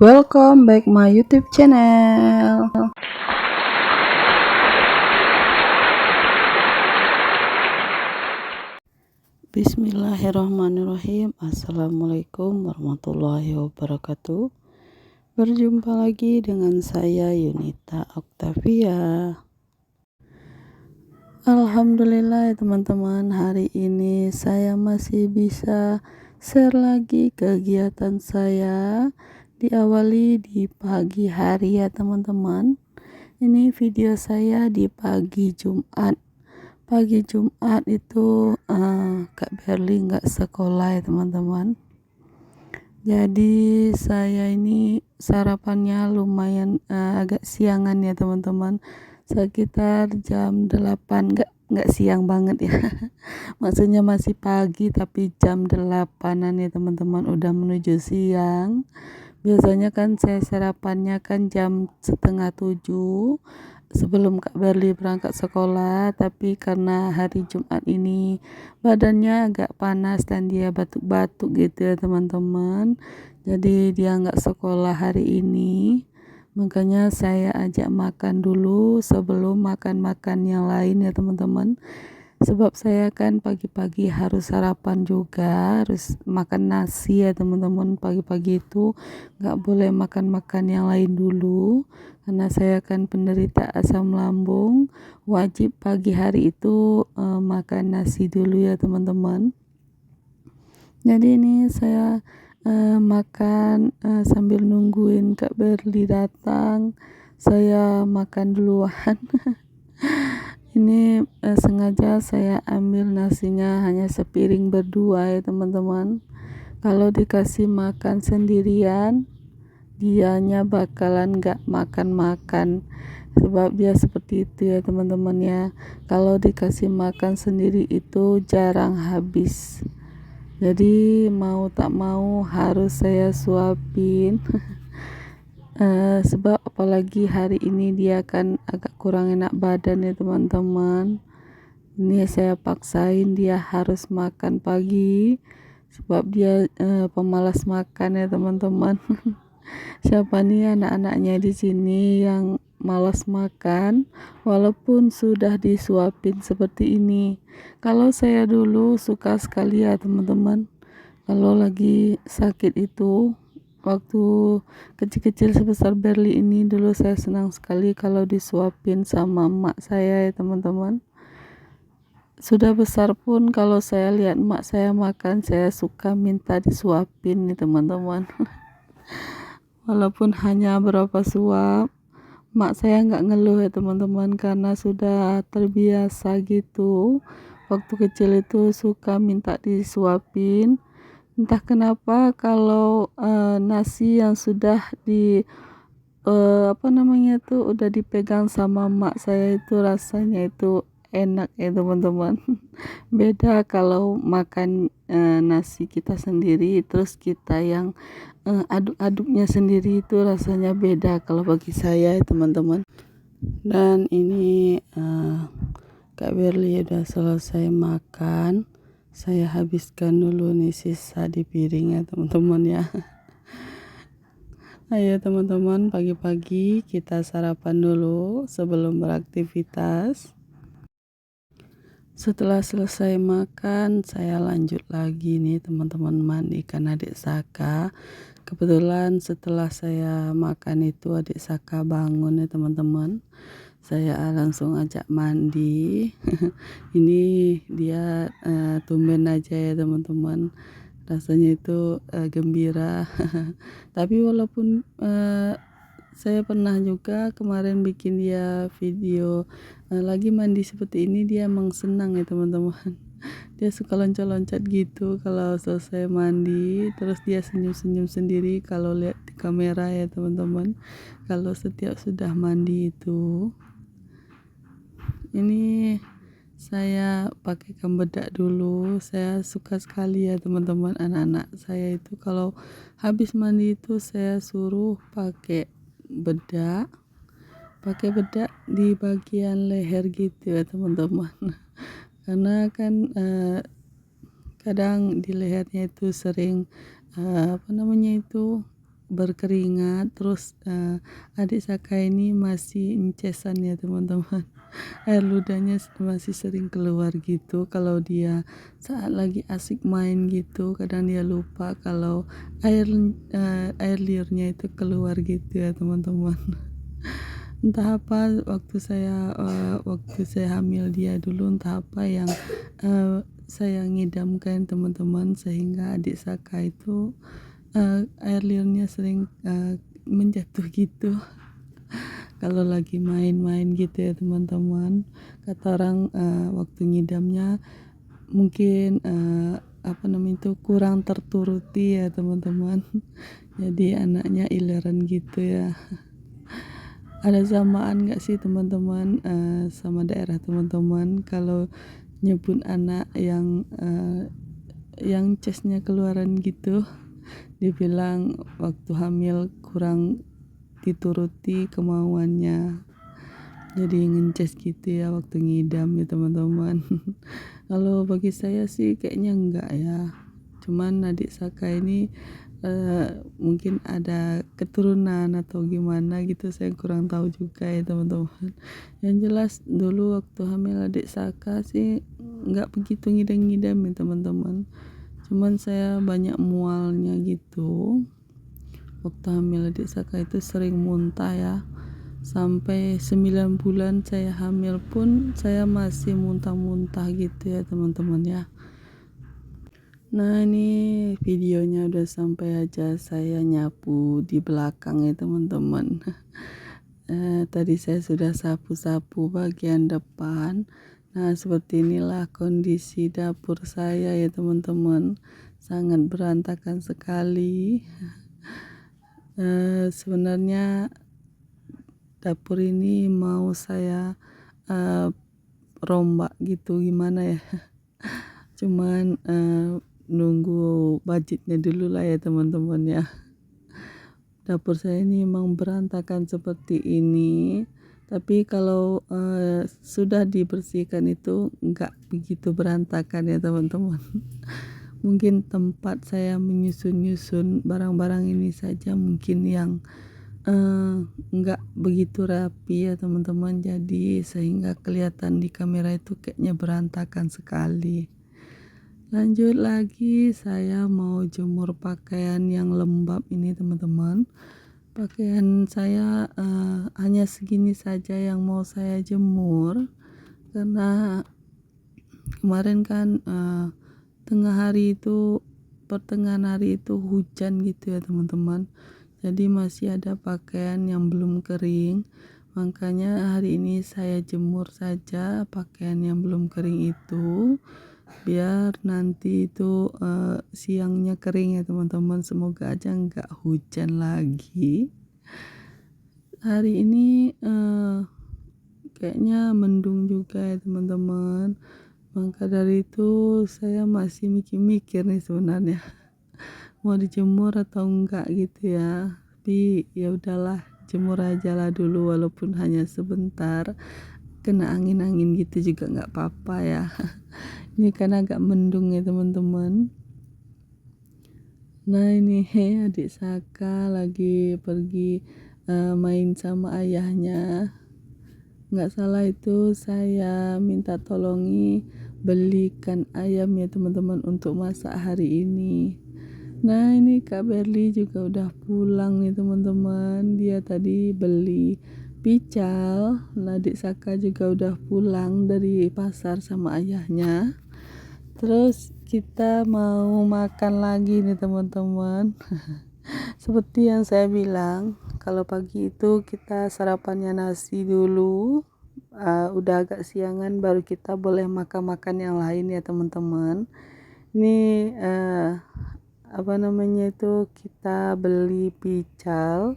Welcome back my YouTube channel. Bismillahirrahmanirrahim. Assalamualaikum warahmatullahi wabarakatuh. Berjumpa lagi dengan saya Yunita Octavia. Alhamdulillah ya teman-teman, hari ini saya masih bisa share lagi kegiatan saya. Diawali di pagi hari ya teman-teman. Ini video saya di pagi Jumat. Pagi Jumat itu Kak Berli nggak sekolah ya teman-teman. Jadi saya ini sarapannya lumayan agak siangan ya teman-teman. Sekitar jam 8, nggak siang banget ya. Maksudnya masih pagi tapi jam 8-an ya teman-teman, udah menuju siang. Biasanya kan saya sarapannya kan jam setengah 7 sebelum Kak Berli berangkat sekolah, tapi karena hari Jumat ini badannya agak panas dan dia batuk-batuk gitu ya teman-teman, jadi dia nggak sekolah hari ini. Makanya saya ajak makan dulu sebelum makan-makan yang lain ya teman-teman. Sebab saya kan pagi-pagi harus sarapan juga, harus makan nasi ya teman-teman. Pagi-pagi itu nggak boleh makan-makan yang lain dulu, karena saya kan penderita asam lambung. Wajib pagi hari itu makan nasi dulu ya teman-teman. Jadi ini saya makan sambil nungguin Kak Berli datang. Saya makan duluan. Ini sengaja saya ambil nasinya hanya sepiring berdua ya teman-teman. Kalau dikasih makan sendirian, dianya bakalan gak makan-makan. Sebab dia seperti itu ya teman-teman ya. Kalau dikasih makan sendiri itu jarang habis. Jadi mau tak mau harus saya suapin. Sebab apalagi hari ini dia kan agak kurang enak badan ya teman-teman. Ini saya paksain dia harus makan pagi sebab dia pemalas makan ya teman-teman. Siapa nih anak-anaknya di sini yang malas makan walaupun sudah disuapin seperti ini. Kalau saya dulu suka sekali ya teman-teman, kalau lagi sakit itu, waktu kecil-kecil sebesar Berli ini, dulu saya senang sekali kalau disuapin sama emak saya ya teman-teman. Sudah besar pun kalau saya lihat emak saya makan, saya suka minta disuapin nih teman-teman. Walaupun hanya berapa suap, emak saya nggak ngeluh ya teman-teman, karena sudah terbiasa gitu. Waktu kecil itu suka minta disuapin. Entah kenapa kalau nasi yang sudah udah dipegang sama emak saya itu rasanya itu enak ya teman-teman. Beda kalau makan nasi kita sendiri terus kita yang aduk-aduknya sendiri, itu rasanya beda kalau bagi saya ya teman-teman. Dan ini Kak Berli udah selesai makan. Saya habiskan dulu nih sisa di piring ya teman-teman ya. Ayo teman-teman, pagi-pagi kita sarapan dulu sebelum beraktivitas. Setelah selesai makan, saya lanjut lagi nih teman-teman mandikan adik Saka. Kebetulan setelah saya makan itu adik Saka bangun ya teman-teman. Saya langsung ajak mandi. Ini dia tumben aja ya teman-teman, rasanya itu gembira. Tapi walaupun saya pernah juga kemarin bikin dia video lagi mandi seperti ini, dia emang senang ya teman-teman. Dia suka loncat-loncat gitu kalau selesai mandi, terus dia senyum-senyum sendiri kalau lihat di kamera ya teman-teman, kalau setiap sudah mandi itu. Ini saya pakaikan bedak dulu. Saya suka sekali ya teman-teman, anak-anak saya itu kalau habis mandi itu saya suruh pakai bedak di bagian leher gitu ya teman-teman. Karena kan kadang di lehernya itu sering berkeringat, terus adik Saka ini masih encesan ya teman-teman. Air ludahnya masih sering keluar gitu kalau dia saat lagi asik main gitu, kadang dia lupa kalau air liurnya itu keluar gitu ya teman-teman. Entah apa waktu saya hamil dia dulu, entah apa yang saya ngidamkan teman-teman, sehingga adik Saka itu air liurnya sering menjatuh gitu kalau lagi main-main gitu ya teman-teman. Kata orang waktu ngidamnya mungkin apa namanya itu kurang terturuti ya teman-teman. Jadi anaknya ileran gitu ya. Ada samaan gak sih teman-teman sama daerah teman-teman kalau nyebut anak yang chestnya keluaran gitu, dibilang waktu hamil kurang dituruti kemauannya, jadi ngences gitu ya waktu ngidam ya teman-teman. Kalau bagi saya sih kayaknya enggak ya, cuman adik Saka ini mungkin ada keturunan atau gimana gitu, saya kurang tahu juga ya teman-teman. Yang jelas dulu waktu hamil adik Saka sih nggak begitu ngidam-ngidam ya teman-teman, cuman saya banyak mualnya gitu. Waktu hamil adik Saka itu sering muntah ya, sampai 9 bulan saya hamil pun saya masih muntah-muntah gitu ya teman-teman ya. Nah ini videonya udah sampai aja, saya nyapu di belakang ya teman-teman. Tadi saya sudah sapu-sapu bagian depan. Nah seperti inilah kondisi dapur saya ya teman-teman, sangat berantakan sekali. Sebenarnya dapur ini mau saya rombak gitu gimana ya, cuman nunggu budgetnya dulu lah ya teman-teman ya. Dapur saya ini memang berantakan seperti ini, tapi kalau sudah dibersihkan itu enggak begitu berantakan ya teman-teman. Mungkin tempat saya menyusun-nyusun barang-barang ini saja mungkin yang enggak begitu rapi ya teman-teman, jadi sehingga kelihatan di kamera itu kayaknya berantakan sekali. Lanjut lagi, saya mau jemur pakaian yang lembab ini teman-teman. Pakaian saya hanya segini saja yang mau saya jemur, karena kemarin kan pertengahan hari itu hujan gitu ya teman-teman, jadi masih ada pakaian yang belum kering. Makanya hari ini saya jemur saja pakaian yang belum kering itu, biar nanti itu siangnya kering ya teman-teman. Semoga aja nggak hujan lagi. Hari ini kayaknya mendung juga ya teman-teman, maka dari itu saya masih mikir-mikir nih sebenarnya mau dijemur atau enggak gitu ya. Tapi ya udahlah, jemur aja lah dulu walaupun hanya sebentar, kena angin-angin gitu juga nggak apa-apa ya. Ini kan agak mendung ya teman-teman. Nah ini adik Saka lagi pergi main sama ayahnya. Nggak salah itu saya minta tolongi belikan ayam ya teman-teman untuk masak hari ini. Nah ini Kak Berli juga udah pulang nih teman-teman, dia tadi beli pical. Nah adik Saka juga udah pulang dari pasar sama ayahnya. Terus kita mau makan lagi nih teman-teman. Seperti yang saya bilang, kalau pagi itu kita sarapannya nasi dulu, udah agak siangan baru kita boleh makan-makan yang lain ya teman-teman. Ini apa namanya itu, kita beli pical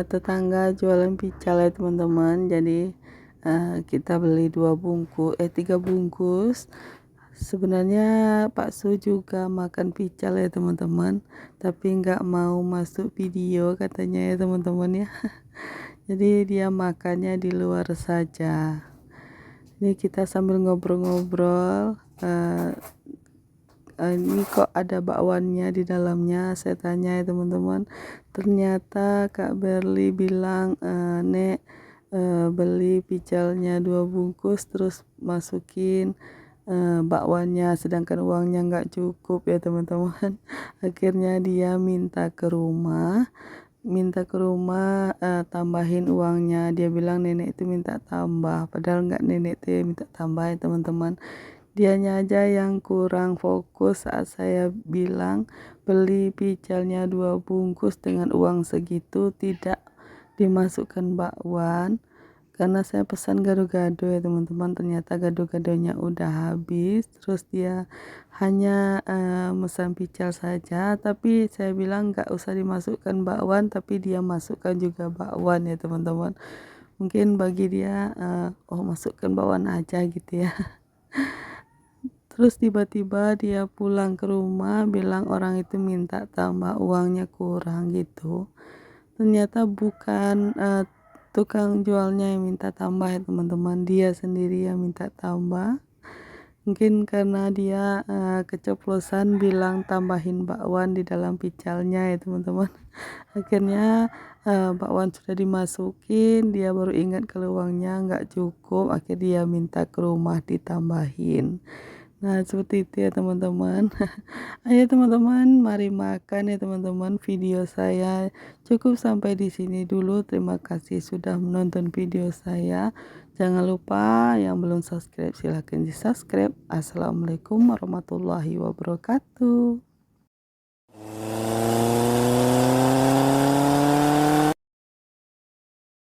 tetangga jualan pical ya teman-teman. Jadi kita beli 3 bungkus. Sebenarnya Pak Su juga makan pical ya teman-teman, tapi nggak mau masuk video katanya ya teman-teman ya. Jadi dia makannya di luar saja. Ini kita sambil ngobrol-ngobrol ini kok ada bakwannya di dalamnya, saya tanya ya teman-teman. Ternyata Kak Berli bilang, Nek, beli pijalnya 2 bungkus terus masukin bakwannya, sedangkan uangnya nggak cukup ya teman-teman. Akhirnya dia tambahin uangnya. Dia bilang nenek itu minta tambah, padahal nggak, nenek itu yang minta tambah ya teman-teman. Dianya aja yang kurang fokus saat saya bilang beli pijalnya 2 bungkus dengan uang segitu tidak dimasukkan bakwan, karena saya pesan gado-gado ya teman-teman. Ternyata gado-gadonya udah habis, terus dia hanya mesan pical saja, tapi saya bilang nggak usah dimasukkan bakwan, tapi dia masukkan juga bakwan ya teman-teman. Mungkin bagi dia oh masukkan bakwan aja gitu ya. Terus tiba-tiba dia pulang ke rumah bilang orang itu minta tambah uangnya kurang gitu. Ternyata bukan tukang jualnya yang minta tambah ya teman-teman, dia sendiri yang minta tambah. Mungkin karena dia keceplosan bilang tambahin bakwan di dalam picalnya ya teman-teman. Akhirnya bakwan sudah dimasukin, dia baru ingat kalau uangnya nggak cukup, akhirnya dia minta ke rumah ditambahin. Nah, seperti itu ya teman-teman. Ayo teman-teman, mari makan ya teman-teman. Video saya cukup sampai di sini dulu. Terima kasih sudah menonton video saya. Jangan lupa yang belum subscribe silahkan di subscribe. Assalamualaikum warahmatullahi wabarakatuh.